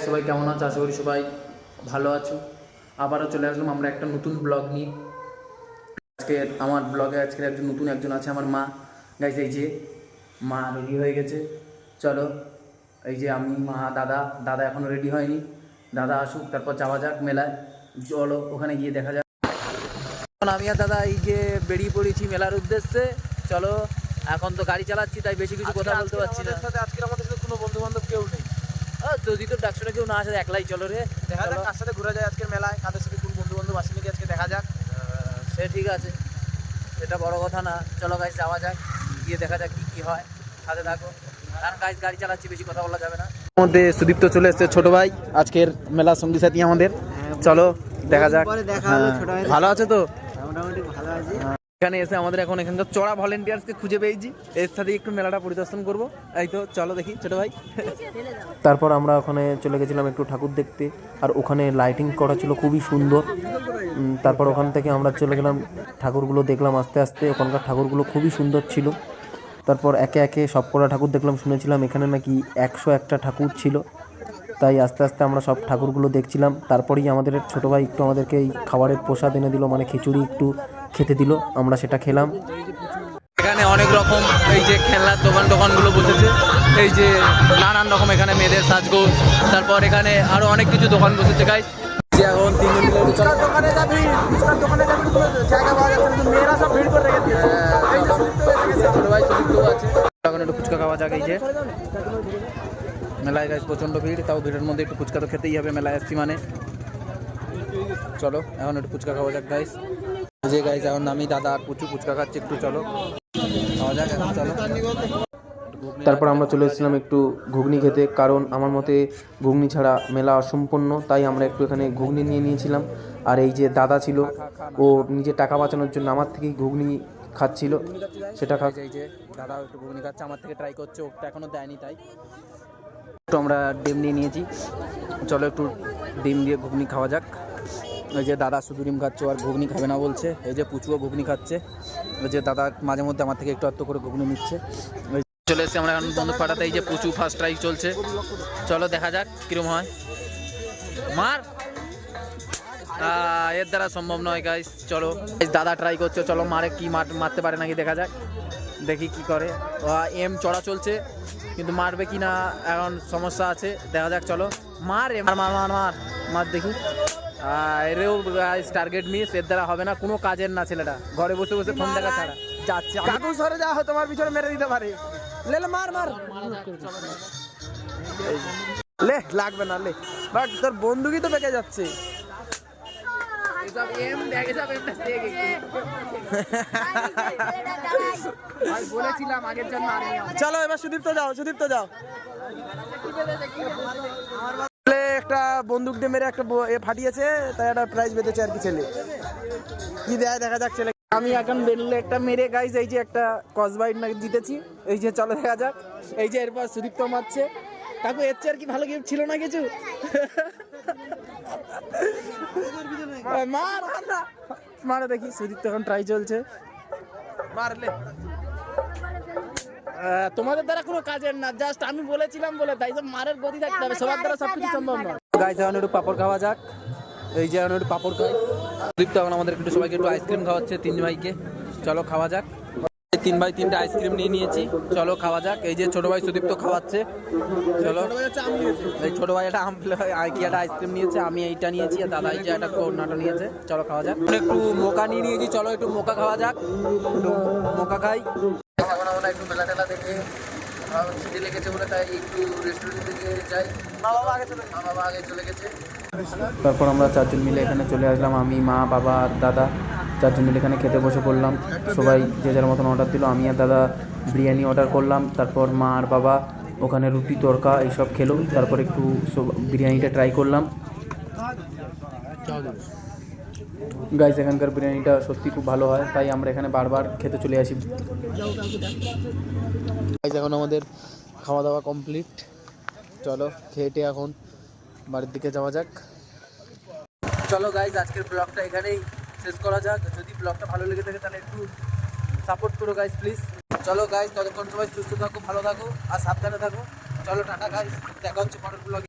সবাই কেমন আছো? আশা করি সবাই ভালো আছো। আবারও চলে আসলাম আমরা একটা নতুন ব্লগ নিয়ে। আজকে আমার ব্লগে আজকের একজন আছে আমার মা। গাইস এই যে মা রেডি হয়ে গেছে, চলো। এই যে আমি, মা, দাদা এখনও রেডি হয়নি। দাদা আসুক, তারপর যাওয়া যাক মেলায়। চলো ওখানে গিয়ে দেখা যাক। এখন আমি আর দাদা এই যে বেরিয়ে পড়েছি মেলার উদ্দেশ্যে। চলো, এখন তো গাড়ি চালাচ্ছি তাই বেশি কিছু কথা বলতে পারছি না। আজকে আমাদের সাথে কোনো বন্ধু বান্ধব কেউ নেই। যদি তোর ডাকশনে কেউ না আসে একলাই চলো রে, দেখা যাক কার সাথে ঘুরে যায় আজকের মেলায়, কাদের সাথে কোন বন্ধু বান্ধব আসেনি কি আজকে দেখা যাক। সে ঠিক আছে, এটা বড় কথা না। চলো গাইস যাওয়া যাক, গিয়ে দেখা যাক কি হয়। সাথে থাকো, কারণ গাইস গাড়ি চালাচ্ছি, বেশি কথা বলা যাবে না। মধ্যে সুদীপ্ত চলে এসেছে, ছোট ভাই আজকের মেলার সঙ্গী সাথী আমাদের। চলো দেখা যাক। ভালো আছে তো? মোটামুটি ভালো আছি। এখানে এসে আমাদের এখানকার চড়া ভলেন্টিয়ার্সকে খুঁজে পেয়েছি, এর সাথে একটু মেলাটা পরিদর্শন করবো। এই তো চলো দেখি ছোট ভাই। তারপর আমরা ওখানে চলে গেছিলাম একটু ঠাকুর দেখতে, আর ওখানে লাইটিং করা ছিল খুবই সুন্দর। তারপর ওখান থেকে আমরা চলে গেলাম, ঠাকুরগুলো দেখলাম আস্তে আস্তে। ওখানকার ঠাকুরগুলো খুবই সুন্দর ছিল। তারপর একে একে সব কটা ঠাকুর দেখলাম। শুনেছিলাম এখানে নাকি 101টা ঠাকুর ছিল, তাই আস্তে আস্তে আমরা সব ঠাকুরগুলো দেখছিলাম। তারপরেই আমাদের ছোটো ভাই একটু আমাদেরকে এই খাবারের প্রসাদ এনে দিল, মানে খিচুড়ি একটু খেতে দিল, আমরা সেটা খেলাম। এখানে অনেক রকম এই যে খেলনার দোকানগুলো বসেছে, এই যে নানান রকম এখানে মেয়েদের সাজগোজ। তারপর এখানে আরো অনেক কিছু দোকান বসেছে গাইস। এখন দোকানে যাবি, জায়গা পাওয়া যাচ্ছে না, মেয়েরা সব ভিড় করে রেখে দিয়েছে। ছোট ভাই সুদীপ্ত আছে, এখন একটু ফুচকা খাওয়া যাক। এই যে মেলায় গাইস প্রচণ্ড ভিড়, তাও ভিড়ের মধ্যে একটু ফুচকা তো খেতেই হবে, মেলায় আসছি মানে। চলো এখন একটু ফুচকা খাওয়া যাক গাইস। যে গাইস এখন আমি, দাদা আর পুচু ফুচকা খাচ্ছি, একটু চলো খাওয়া যাক এখন। চলো, তারপর আমরা চলে এসেছিলাম একটু ঘুগনি খেতে, কারণ আমার মতে ঘুগনি ছাড়া মেলা অসম্পূর্ণ, তাই আমরা একটু এখানে ঘুগনি নিয়ে নিয়েছিলাম। আর এই যে দাদা ছিল, ও নিজের টাকা বাঁচানোর জন্য আমার থেকেই ঘুগনি খাচ্ছিল, সেটা এই যে দাদা একটু ঘুগনি খাচ্ছে, আমার থেকে ট্রাই করছে, ওটা এখনো দেয়নি তাই। একটু আমরা ডিম নিয়ে নিয়েছি, চলো একটু ডিম দিয়ে ঘুগনি খাওয়া যাক। ওই যে দাদা শুধু ডিম খাচ্ছে, আর ঘুগনি খাবে না বলছে। এই যে পুচুও ঘুগনি খাচ্ছে, ওই যে দাদা মাঝে মধ্যে আমার থেকে একটু করে ঘুগনি নিচ্ছে। চলে এসেছি আমরা এখন বন্ধু পাঠাতে। এই যে পুচু ফার্স্ট ট্রাই চলছে, চলো দেখা যাক কিরম হয়। মার এর দ্বারা সম্ভব নয় গাইস। চলো দাদা ট্রাই করছে, চলো মারে কি মারতে পারে নাকি দেখা যাক, দেখি কি করে। এম চড়া চলছে, কিন্তু মারবে কি না এখন সমস্যা আছে, দেখা যাক। চলো মার মার মার মার মার মার দেখি। এরেও টার্গেট মিস, এর দ্বারা হবে না, কোনো কাজের না ছেলেটা, ঘরে বসে বসে ফোন দেখা ছাড়া যাচ্ছে। কাকু সরে যাওয়া হয়, তোমার পিছনে মেরে দিতে পারে। লে মার মার, লে লাগবে না, লে বাট তোর বন্দুকই তো বেঁকে যাচ্ছে। চলো এবার সুদীপ্ত যাও, একটা বন্দুক দিয়ে মেরে একটা ফাটিয়েছে, তাই একটা প্রাইজ বেঁধেছে আর কি। ছেলে কি দেয় দেখা যাক। ছেলে আমি এখন বেললে একটা মেরে গাইজ, এই যে একটা কসবাইট না জিতেছি। এই যে চলো দেখা যাক। এই যে এরপর সুদীপ্ত মারছে। কাকু এর চেয়ে আর কি ভালো গিফট ছিল না কিছু? মারা দেখি। সুদীপ্ত এখন ট্রাই চলছে, মারলে। তোমাদের দ্বারা কোনো কাজের না, জাস্ট আমি বলেছিলাম বলে, তাই সব মারের গতি থাকতে হবে, সবার দ্বারা সবকিছু সম্ভব নয়। গাইস এখন একটু পাপড় খাওয়া যাক। এই যে এখন একটু পাপড় খাই। সুদীপ্ত এখন আমাদের একটু সবাইকে একটু আইসক্রিম খাওয়াচ্ছে, 3 ভাইকে। চলো খাওয়া যাক। 3 ভাই 3টা আইসক্রিম নিয়ে নিয়েছি, চলো খাওয়া যাক। এই যে ছোট ভাই সুদীপ্ত খাওয়াচ্ছে, চলো। এই ছোট ভাই একটা একটা আইসক্রিম নিয়েছে, আমি এইটা নিয়েছি, আর দাদা এই যে একটা কর্নাটা নিয়েছে, চলো খাওয়া যাক। একটু মোকা নিয়ে নিয়েছি, চলো একটু মোকা খাওয়া যাক, একটু মোকা খাই। এখন আমরা একটু মেলা টেলা দেখে খিদে লেগেছে বলে, তাই একটু রেস্টুরেন্টের দিকে যাই। মা বাবা আগে চলে গেছে। তারপর আমরা 4জন মিলে এখানে চলে আসলাম, আমি, মা, বাবা আর দাদা 4জন মিলে এখানে খেতে বসে পড়লাম। সবাই যে যার মতন অর্ডার দিল, আমি আর দাদা বিরিয়ানি অর্ডার করলাম। তারপর মা আর বাবা ওখানে রুটি তড়কা এইসব খেলো। তারপর একটু বিরিয়ানিটা ট্রাই করলাম। গাইস এখানকার বিরিয়ানিটা সত্যি খুব ভালো হয়, তাই আমরা এখানে বারবার খেতে চলে আসি। গাইস এখন আমাদের খাওয়া দাওয়া কমপ্লিট, চলো খেটে এখন বাড়ির দিকে যাওয়া যাক। চলো গাইস আজকের ব্লগটা এখানেই শেষ করা যাক। যদি ব্লগটা ভালো লেগে থাকে তাহলে একটু সাপোর্ট করো গাইস প্লিজ। চলো গাইস ততক্ষণ সবাই সুস্থ থাকো, ভালো থাকো আর সাবধানে থাকো। চলো টাটা গাইস, দেখা হচ্ছে পরের ব্লগে।